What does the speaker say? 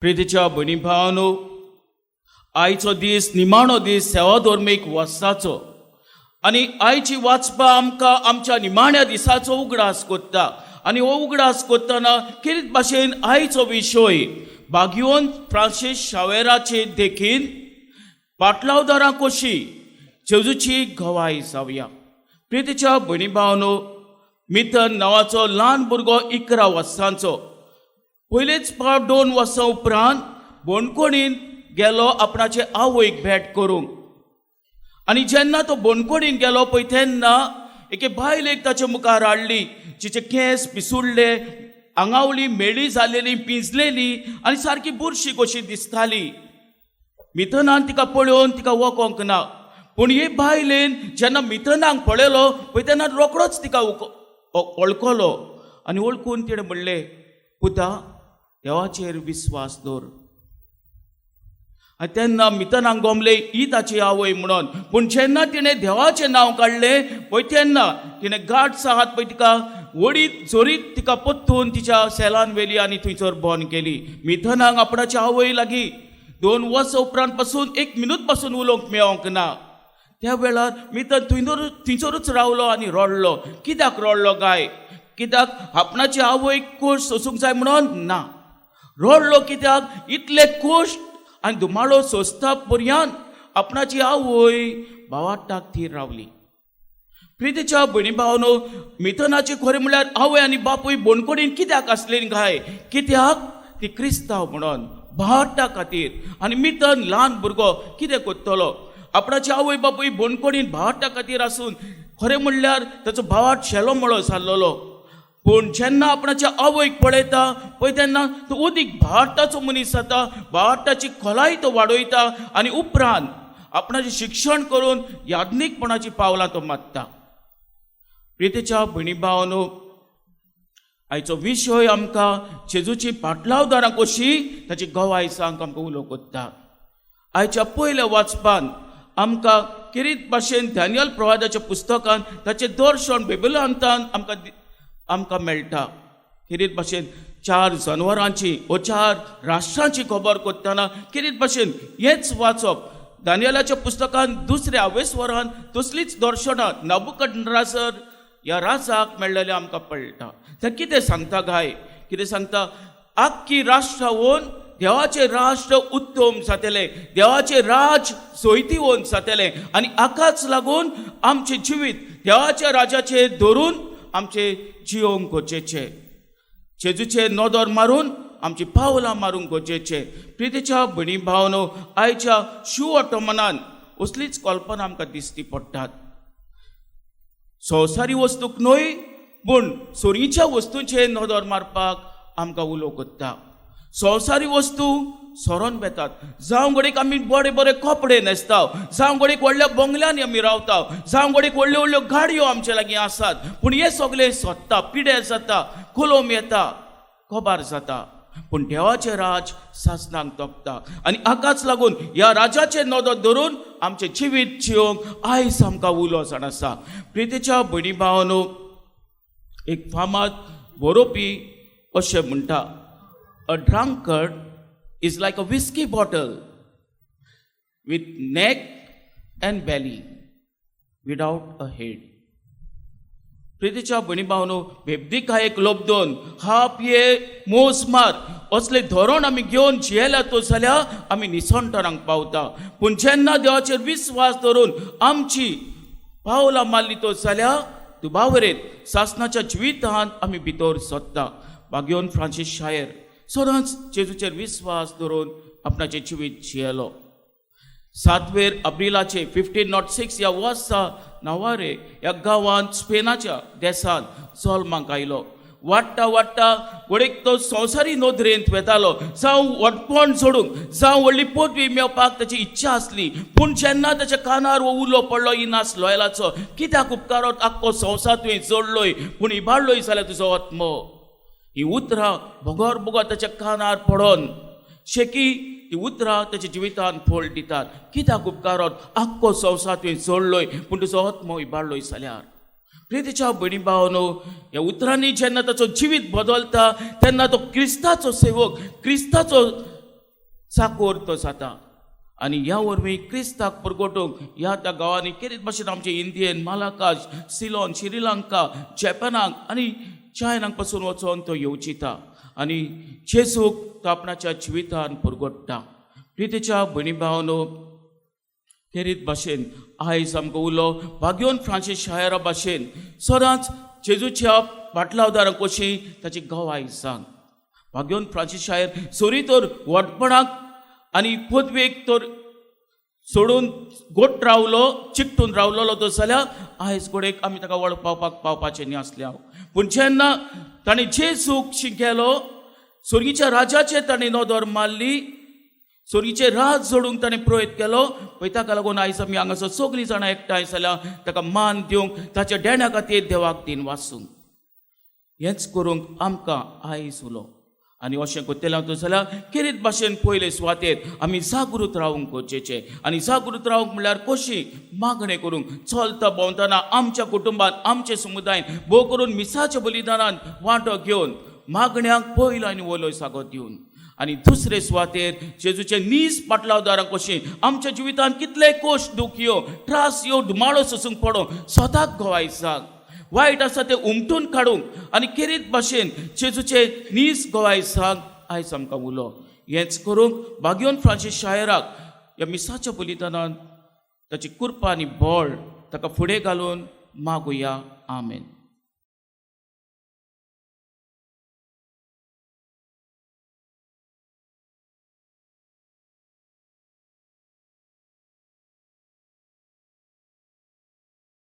प्रितीच्या भयणी भावांनो, आयचो दीस निमाणो दीस सेवा धर्मीक वर्साचो आनी आयची वाचपां आमकां आमच्या निमाण्या दिसाचो उगडास कोत्ता. आनी हो उगडास कोत्ताना कितें भाशेन आयचो विशय भाग्यवंत फ्रांसीस शावेराचे देखीन पाटलावदारां कशी जेजूची गवाय जावया. प्रितीच्या भयणी भावांनो, मिथन नांवाचो ल्हान भुरगो 11 वर्सांचो पयलेच फावट 2 वर्सां उपरांत बोणकोणीन गेलो आपणाचे आवयक भेट करूंक. आनी जेन्ना तो बोणकोणीन गेलो पळय तेन्ना एके बायलेक ताचे मुखार हाडली, जिचे केंस पिसुडले, आंगावळी मेळी जाल्लेली पिंजलेली आनी सारकी बुरशी कशी दिसताली. मिथनान तिका पळोवन तिका वळखोंक ना, पूण हे बायलेन जेन्ना मिथनाक पळयलो पळय तेन्ना रोखडोच तिका वळखलो आनी वळखून तिणें म्हणलें, पुता, देवाचेर विस्वास दवर. आनी तेन्ना मिथनाक गमले ही ताची आवय म्हणून. पूण जेन्ना तिणें देवाचें नांव काडलें पळय तेन्ना तिणें गाठ साहात पळय तिका वडीत जोरीत तिका पत्तून तिच्या सेलान व्हेली आनी थंयसर बोन केली. मिथनाक आपणाच्या आवय लागीं 2 वर्सां उपरांत पासून 1 मिनूट पासून उलोवंक मेळोंक ना. त्या वेळार मिथन थंयसरूच रावलो आनी रडलो. कित्याक रडलो काय? कित्याक आपणाची आवयक खोश सोसूंक जाय म्हणून? ना, रडलो कित्याक इतले खोश आनी दुमाळो सोंसता पर्यंत आपणाची आवय भावाटाक थीर रावली. प्रितीच्या भयणी भावांनो, मिथनाचे खरें म्हणल्यार आवय आनी बापूय बोणकोणीन कित्याक आसले काय? कित्याक ती क्रिस्तांव म्हणून भावाटा खातीर. आनी मिथन ल्हान भुरगो कितें करतलो? आपणाची आवय बापूय बोणकोणीन भावाटा खातीर आसून खरें म्हणल्यार ताचो भावाट शेलो मळो जाल्लो. पूण जेन्ना आपणाच्या आवयक पळयता पळय तेन्ना तो अदीक भावाटाचो मनीस जाता, भावाटाची खोलाय तो वाडयता आनी उपरांत आपणाचें शिक्षण करून याज्ञीकपणाची पावलां तो मारता. प्रितीच्या भयणी भावांनो, आयचो विशय आमकां जेजूची पाटलावदारां कशी ताची गवाय सांग आमकां उलोव कोत्ता. आयच्या पयल्या वाचपान आमकां किरीत भाशेन दानियल प्रवादाच्या पुस्तकान ताचें दर्शन बेबिलोनांत आमकां मेळटा. किरीत भाशेन 4 जनवरांची व 4 राष्ट्रांची खबर कोत्ताना किरीत भाशेन हेच वाचप. दानियलाच्या पुस्तकान 2व्या वरान तसलीच दर्शनां नबुकदनेस्सर ह्या राजाक मेळ्ळेले आमकां पळटा. ते कितें सांगता काय? कितें सांगता? आख्खी राष्ट्र होवन देवाचे राष्ट्र उत्तम जातले, देवाचे राज सोयतीवन जातले आनी हाकाच लागून आमचे जिवीत देवाच्या राजाचेर धरून आमचे जियोंक गरजेचे. जेजूचे नदर मारून आमची पावलां मारूंक गरजेचे. प्रितीच्या भयणी भावांनो, आयच्या ऑटोमनान असलीच कल्पना आमकां दिसती पडटात. संवसारी वस्तूक न्हय पूण सोयीच्या वस्तूंचे नदर मारपाक आमकां उलोव कोत्ता. संवसारी वस्तू सोरोन वेतात. जावं घडीक आमी बरे बरे कपडे न्हेसता, जावं घडीक व्हडल्या बंगल्यांनी आमी रावता, जावं घडीक व्हडल्यो व्हडल्यो गाडयो आमचे लागीं आसात. पूण हे सगळे सोदता, पिड्यार जाता, खोलोम येता, खबर जाता. पूण देवाचें राज सासणांक तोपता आनी हाकाच लागून ह्या राजाचे नदर धरून आमचें जिवीत जियोंक आयज आमकां उलो जाण आसा. प्रितीच्या भयणी भावांनो, एक फामाद बरोवपी अशें म्हणटा, A drunkard is like a whiskey bottle with neck and belly without a head. प्रितीच्या भयणी भावांनो, बेबदिकायेक लोबदोन हाप ये मोस मार असले धोरण आमी घेवन जियेला तो जाल्यार आमी निसंतरांक पावता. पूण जेन्ना देवाचेर विस्वास धरून आमची पावलां मारली तो जाल्यार दुबावरेन सासणाच्या जिवितांत आमी भितर सोदता. भाग्यवंत फ्रांसीस शायर सदांच जेजूचेर विस्वास धरून आपणाचें जिवीत जियेलो. 7 एप्रिलाचे 1506 ह्या वर्सा नावारे ह्या गांवांत स्पेनाच्या देशांत जल्माक आयलो. वाडटा वाडटा घडीक तो संवसारी नोदरेंत वेतालो. जावं वटपण सोडूंक, जावं व्हडली पदवी मेळपाक ताची इच्छा आसली. पूण जेन्ना ताच्या कानार हो उलो पडलो इनास लॉयलाचो, कित्याक उपकारोत आख्खो संवसार तुवें जोडलोय पूण इबाडलोय जाल्यार तुजो आत्मो. ही उतरां बोगोर बोगोर ताच्या कानार पडोन शेकी ती उतरां ताच्या जिवितांत फोल दितात. कित्याक उपकारोत आख्खो संवसार तुवें जोडलोय पूण तुजो आत्मो इबाडलोय जाल्यार. प्रितीच्या भयणी भावांनो, ह्या उतरांनी जेन्ना ताचो जिवीत बदलता तेन्ना तो क्रिस्ताचो सेवक, क्रिस्ताचो चाकोर तो जाता आनी ह्या वरवीं क्रिस्ताक परगटूंक ह्या त्या गांवांनी कितें भाशेन आमचे इंडियेन मालाकाश सिलोन श्रीलंका जपानाक आनी चायनाक पासून वचोन तो येवचिता आनी जेजूक तो आपणाच्या जिवितान परगट्टा. प्रितेच्या भयणी भावांनो, तेरीत भाशेन आयज आमकां उलो वागयोन फ्रांसीस शायरा भाशेन सदांच जेजूच्या पाटलावदारां कशी ताची गवाही सांग. वागयोन फ्रांसीस शायर सोरी तर वटपणाक आनी पदवेक तर सोडून गोट रावलो चिकटून रावलोलो तो जाल्यार आयज घोडेक आमी ताका वळ पावपाचें न्ही आसले हांव. पूण जेन्ना ताणें जेजूक शिकेलो, स्वर्गीच्या राजाचेर ताणें नदर मारली, स्वर्गीचें राज जोडूंक ताणें प्रयत्न केलो पळय, ताका लागून आयज आमी हांगासर सगळीं जाणां एकठांय जाल्यार ताका मान दिवंक ताच्या देण्या खातीर देवाक दिन वाचूंक. हेंच करूंक आमकां आयज उलो आनी अशें करतलें तो जाल्यार कितें भाशेन पयले सुवातेर आमी जागृत रावंक गरजेचें. आनी जागृत रावंक म्हणल्यार कशी मागणें करूंक चलता भोंवतना आमच्या कुटुंबान आमचे समुदायान भोव करून मिसाच्या बलिदानान वांटो घेवन मागण्यांक पयलो आनी वोलो सागो दिवन आनी दुसरे सुवातेर जेजूचे नीज पाटलावदारां कशी आमच्या जिवितान कितले कोश दूख यो त्रास यो धुमाळो सोसूंक पडो स्वताक गवाही सांग. वायट आसा ते उमटून काडूंक आनी किरीत भाशेन जेजूचे नीज गवाही सांग आयज आमकां उलो. हेंच करूंक वागयोन फ्रांसीस शायराक ह्या मिसाच्या बलिदानान ताची कृपा आनी बळ ताका फुडें घालून मागुया. आमेन.